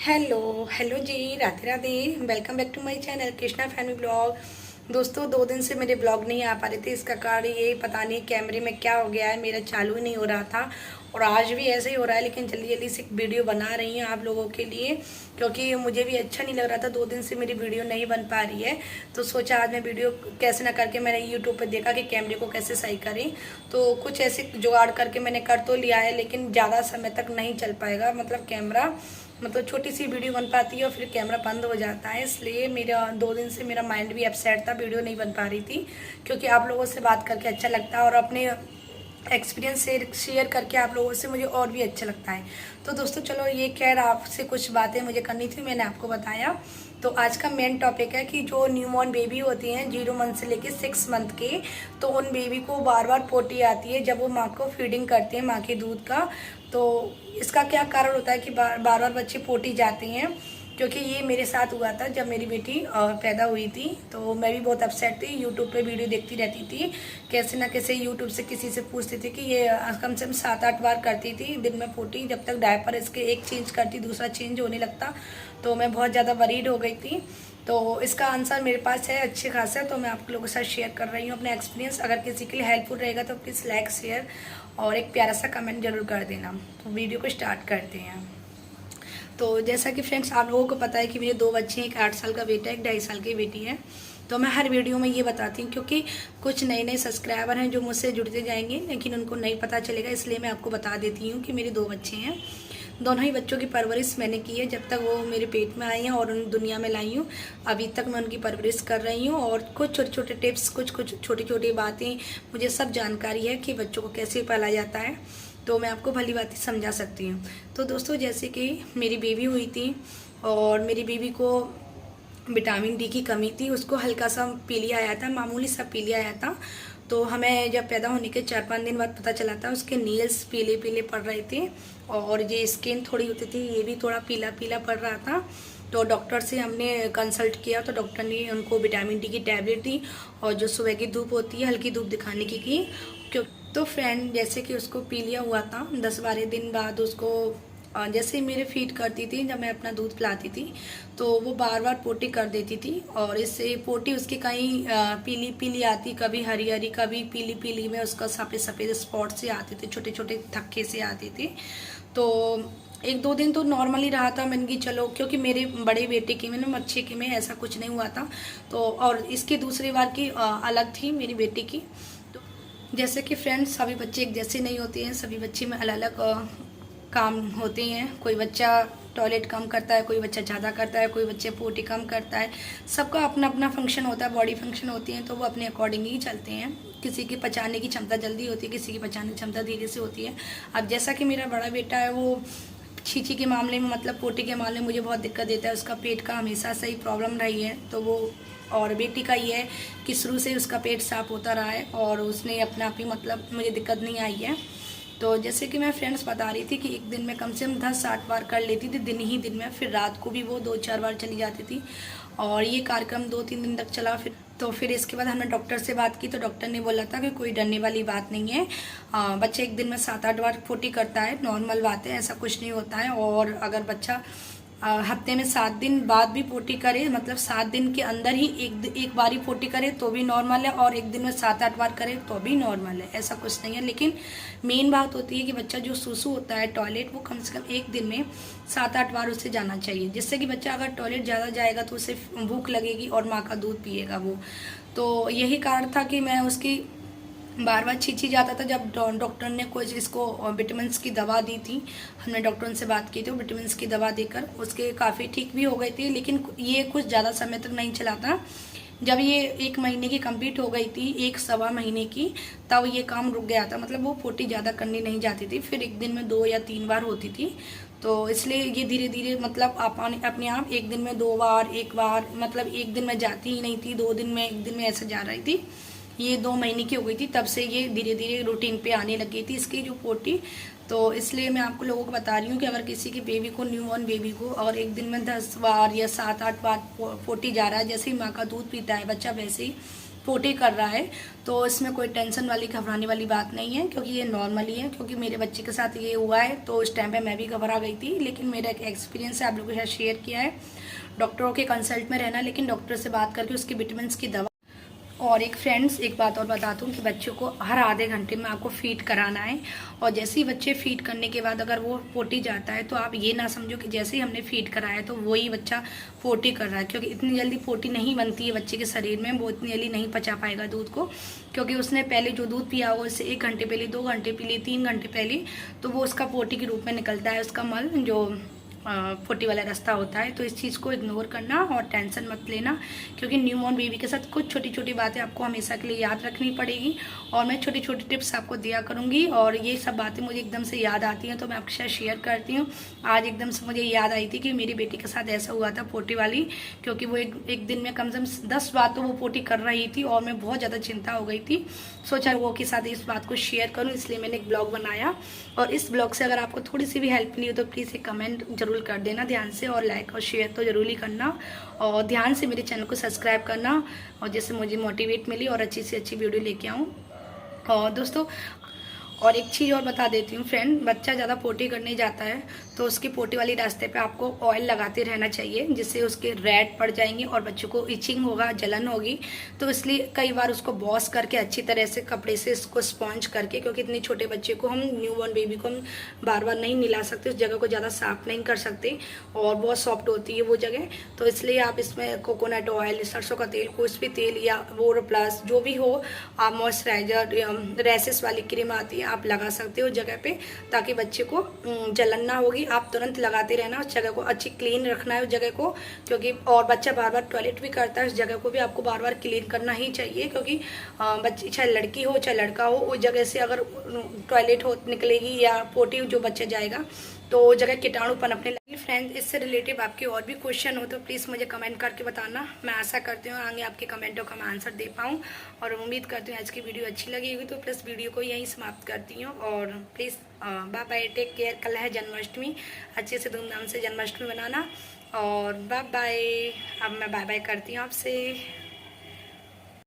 Hello hello ji, Radhe Radhe. Welcome back to my channel Krishna family blog. दोस्तों 2 दिन से मेरे ब्लॉग नहीं आ पा रहे थे। इसका कारण ये पता नहीं कैमरे में क्या हो गया है, मेरा चालू ही नहीं हो रहा था और आज भी ऐसे ही हो रहा है। लेकिन जल्दी जल्दी से एक वीडियो बना रही हूँ आप लोगों के लिए, क्योंकि मुझे भी अच्छा नहीं लग रहा था। 2 दिन से मेरी वीडियो नहीं बन पा रही है, तो सोचा आज मैं वीडियो कैसे ना करके मैंने यूट्यूब पर देखा कि कैमरे को कैसे सही करें। तो कुछ ऐसे जुगाड़ करके मैंने कर तो लिया है, लेकिन ज़्यादा समय तक नहीं चल पाएगा। मतलब कैमरा छोटी सी वीडियो बन पाती है और फिर कैमरा बंद हो जाता है। इसलिए मेरा 2 दिन से मेरा माइंड भी अपसेट था, वीडियो नहीं बन पा रही थी। क्योंकि आप लोगों से बात करके अच्छा लगता है और अपने एक्सपीरियंस शेयर करके आप लोगों से मुझे और भी अच्छा लगता है। तो दोस्तों चलो, ये खैर आपसे कुछ बातें मुझे करनी थी, मैंने आपको बताया। तो आज का मेन टॉपिक है कि जो न्यूबॉर्न बेबी होती हैं 0 मंथ से लेके 6 मंथ के, तो उन बेबी को बार बार पोटी आती है जब वो माँ को फीडिंग करते हैं, माँ के दूध का। तो इसका क्या कारण होता है कि बार बार बच्चे पोटी जाते हैं? क्योंकि ये मेरे साथ हुआ था जब मेरी बेटी पैदा हुई थी। तो मैं भी बहुत अपसेट थी, यूट्यूब पे वीडियो देखती रहती थी, कैसे ना कैसे यूट्यूब से किसी से पूछती थी कि ये कम से कम 7-8 बार करती थी दिन में पोटी। जब तक डायपर इसके एक चेंज करती दूसरा चेंज होने लगता, तो मैं बहुत ज़्यादा वरीड हो गई थी। तो इसका आंसर मेरे पास है अच्छे खासा, तो मैं आप लोगों के साथ शेयर कर रही हूँ अपना एक्सपीरियंस। अगर किसी के लिए हेल्पफुल रहेगा तो प्लीज़ लाइक शेयर और एक प्यारा सा कमेंट जरूर कर देना। तो वीडियो को स्टार्ट करते हैं। तो जैसा कि फ्रेंड्स आप लोगों को पता है कि मेरे 2 बच्चे हैं, एक 8 साल का बेटा है, एक 2.5 साल की बेटी है। तो मैं हर वीडियो में ये बताती हूँ, क्योंकि कुछ नए नए सब्सक्राइबर हैं जो मुझसे जुड़ते जाएंगे लेकिन उनको नहीं पता चलेगा, इसलिए मैं आपको बता देती हूँ कि मेरे 2 बच्चे हैं। दोनों ही बच्चों की परवरिश मैंने की है जब तक वो मेरे पेट में आई हैं और उन दुनिया में लाई हूँ। अभी तक मैं उनकी परवरिश कर रही हूँ और कुछ छोटे छोटे टिप्स, कुछ छोटी छोटी बातें मुझे सब जानकारी है कि बच्चों को कैसे पाला जाता है। तो मैं आपको भली बात समझा सकती हूँ। तो दोस्तों जैसे कि मेरी बेबी हुई थी और मेरी बेबी को विटामिन डी की कमी थी, उसको हल्का सा पीलिया आया था, मामूली सा पीलिया आया था। तो हमें जब पैदा होने के 4-5 दिन बाद पता चला था उसके नील्स पीले पीले पड़ रहे थे और ये स्किन थोड़ी होती थी, ये भी थोड़ा पीला पीला पड़ रहा था। तो डॉक्टर से हमने कंसल्ट किया तो डॉक्टर ने उनको विटामिन डी की टैबलेट दी और जो सुबह की धूप होती है हल्की धूप दिखाने की क्यों। तो फ्रेंड जैसे कि उसको पीलिया हुआ था 10-12 दिन बाद उसको जैसे ही मेरे फीड करती थी, जब मैं अपना दूध पिलाती थी तो वो बार बार पोटी कर देती थी और इससे पोटी उसकी कहीं पीली पीली आती, कभी हरी हरी, कभी पीली पीली में उसका सफ़ेद सफ़ेद स्पॉट से आते थे, छोटे छोटे थक्के से आते थे। तो 1-2 दिन तो नॉर्मली रहा था। मैंने कि चलो, क्योंकि मेरे बड़े बेटे की मैंने अच्छे की में ऐसा कुछ नहीं हुआ था। तो और इसकी दूसरी बार की अलग थी मेरी बेटी की। तो जैसे कि फ्रेंड्स सभी बच्चे एक जैसे नहीं होते हैं, सभी बच्चे में अलग अलग काम होते हैं। कोई बच्चा टॉयलेट कम करता है, कोई बच्चा ज़्यादा करता है, कोई बच्चे पोटी कम करता है। सबका अपना अपना फंक्शन होता है, बॉडी फंक्शन होती है, तो वो अपने अकॉर्डिंग ही चलते हैं। किसी की पचाने की क्षमता जल्दी होती है, किसी की पचाने की क्षमता धीरे से होती है। अब जैसा कि मेरा बड़ा बेटा है, वो छींची के मामले में, मतलब पोटी के मामले में मुझे बहुत दिक्कत देता है। उसका पेट का हमेशा से ही प्रॉब्लम रही है। तो वो और बेटी का ये है कि शुरू से उसका पेट साफ होता रहा है और उसने अपने आप ही, मतलब मुझे दिक्कत नहीं आई है। तो जैसे कि मैं फ्रेंड्स बता रही थी कि एक दिन में कम से कम 10-60 बार कर लेती थी, दिन ही दिन में। फिर रात को भी वो 2-4 बार चली जाती थी और ये कार्यक्रम 2-3 दिन तक चला। फिर इसके बाद हमने डॉक्टर से बात की तो डॉक्टर ने बोला था कि कोई डरने वाली बात नहीं है, बच्चे एक दिन में 7-8 बार पोटी करता है, नॉर्मल बात है, ऐसा कुछ नहीं होता है। और अगर बच्चा हफ्ते में 7 दिन बाद भी पोटी करे, मतलब 7 दिन के अंदर ही एक बार ही पोटी करे तो भी नॉर्मल है, और एक दिन में 7-8 बार करे तो भी नॉर्मल है, ऐसा कुछ नहीं है। लेकिन मेन बात होती है कि बच्चा जो सुसु होता है टॉयलेट, वो कम से कम एक दिन में 7-8 बार उसे जाना चाहिए, जिससे कि बच्चा अगर टॉयलेट ज़्यादा जाएगा तो उसे भूख लगेगी और माँ का दूध पिएगा वो। तो यही कारण था कि मैं उसकी बार बार छींची जाता था। जब डॉक्टर ने कुछ इसको विटामिन की दवा दी थी, हमने डॉक्टर से बात की थी, विटामिन की दवा देकर उसके काफ़ी ठीक भी हो गई थी। लेकिन ये कुछ ज़्यादा समय तक नहीं चला था। जब ये 1 महीने की कंप्लीट हो गई थी, 1-1.25 महीने की, तब ये काम रुक गया था। मतलब वो पोटी ज़्यादा करनी नहीं जाती थी, फिर एक दिन में 2 या 3 बार होती थी। तो इसलिए ये धीरे धीरे, मतलब अपने आप एक दिन में 2 बार, 1 बार, मतलब एक दिन में जाती ही नहीं थी, 2 दिन में, 1 दिन में ऐसे जा रही थी। ये 2 महीने की हो गई थी, तब से ये धीरे धीरे रूटीन पे आने लग गई थी इसकी जो पोटी। तो इसलिए मैं आपको लोगों को बता रही हूँ कि अगर किसी की बेबी को, न्यूबॉर्न बेबी को, और एक दिन में 10 बार या 7-8 बार पोटी जा रहा है, जैसे ही माँ का दूध पीता है बच्चा वैसे ही पोटी कर रहा है, तो इसमें कोई टेंशन वाली घबराने वाली बात नहीं है, क्योंकि ये नॉर्मल ही है। क्योंकि मेरे बच्चे के साथ ये हुआ है, तो उस टाइम पे मैं भी घबरा गई थी। लेकिन मेरा एक एक्सपीरियंस है, आप लोगों के साथ शेयर किया है। डॉक्टरों के कंसल्ट में रहना, लेकिन डॉक्टर से बात करके उसकी विटामिन की दवा। और एक फ्रेंड्स, एक बात और बता दूं कि बच्चों को हर आधे घंटे में आपको फीड कराना है। और जैसे ही बच्चे फीड करने के बाद अगर वो पोटी जाता है, तो आप ये ना समझो कि जैसे ही हमने फीड कराया तो वही बच्चा पोटी कर रहा है, क्योंकि इतनी जल्दी पोटी नहीं बनती है बच्चे के शरीर में। वो इतनी जल्दी नहीं पचा पाएगा दूध को, क्योंकि उसने पहले जो दूध पिया होगा उससे 1 घंटे पहले, 2 घंटे पहले, 3 घंटे पहले, तो वो उसका पोटी के रूप में निकलता है, उसका मल जो पोटी वाला रास्ता होता है। तो इस चीज़ को इग्नोर करना और टेंशन मत लेना, क्योंकि न्यूबॉर्न बेबी के साथ कुछ छोटी छोटी बातें आपको हमेशा के लिए याद रखनी पड़ेगी। और मैं छोटी छोटी टिप्स आपको दिया करूँगी, और ये सब बातें मुझे एकदम से याद आती हैं तो मैं आपके साथ शेयर करती हूँ। आज एकदम से मुझे याद आई थी कि मेरी बेटी के साथ ऐसा हुआ था पोटी वाली, क्योंकि वो एक दिन में कम से कम 10 बार तो वो पोटी कर रही थी, और मैं बहुत ज़्यादा चिंता हो गई थी। सोचा लोगों के साथ इस बात को शेयर करूँ, इसलिए मैंने एक ब्लॉग बनाया। और इस ब्लॉग से अगर आपको थोड़ी सी भी हेल्प मिली हो तो प्लीज़ एक कमेंट जरूर कर देना ध्यान से, और लाइक और शेयर तो जरूर ही करना, और ध्यान से मेरे चैनल को सब्सक्राइब करना, और जिससे मुझे मोटिवेट मिली और अच्छी से अच्छी वीडियो लेके आऊँ। और दोस्तों, और एक चीज़ और बता देती हूँ फ्रेंड, बच्चा ज़्यादा पोटी करने जाता है तो उसकी पोटी वाली रास्ते पे आपको ऑयल लगाते रहना चाहिए, जिससे उसके रेड पड़ जाएंगे और बच्चों को इचिंग होगा, जलन होगी। तो इसलिए कई बार उसको वॉश करके अच्छी तरह से कपड़े से इसको स्पॉन्ज करके, क्योंकि इतने छोटे बच्चे को हम, न्यूबॉर्न बेबी को हम बार बार नहीं मिला सकते, उस जगह को ज़्यादा साफ नहीं कर सकते, और बहुत सॉफ्ट होती है वो जगह। तो इसलिए आप इसमें कोकोनट ऑयल, सरसों का तेल, कोई भी तेल या बोरो प्लस जो भी हो, आप मॉइस्चराइजर, रैसेस वाली क्रीम आती है, आप लगा सकते हो जगह पे, ताकि बच्चे को जलन ना होगी। आप तुरंत लगाते रहना, उस जगह को अच्छी क्लीन रखना है उस जगह को, क्योंकि और बच्चा बार बार टॉयलेट भी करता है, उस जगह को भी आपको बार बार क्लीन करना ही चाहिए। क्योंकि बच्ची चाहे लड़की हो चाहे लड़का हो, उस जगह से अगर टॉयलेट हो निकलेगी या पोटी जो बच्चा जाएगा तो वो जगह कीटाणु पनपने लगे। फ्रेंड्स, इससे रिलेटिव आपके और भी क्वेश्चन हो तो प्लीज़ मुझे कमेंट करके बताना। मैं आशा करती हूँ आगे आपके कमेंटों का मैं आंसर दे पाऊँ, और उम्मीद करती हूँ आज की वीडियो अच्छी लगी होगी। तो प्लस वीडियो को यहीं समाप्त करती हूँ, और please bye bye, take care. कल है जन्माष्टमी, अच्छे से धूमधाम से जन्माष्टमी बनाना, और बाय बाय। अब मैं बाय बाय करती हूँ आपसे।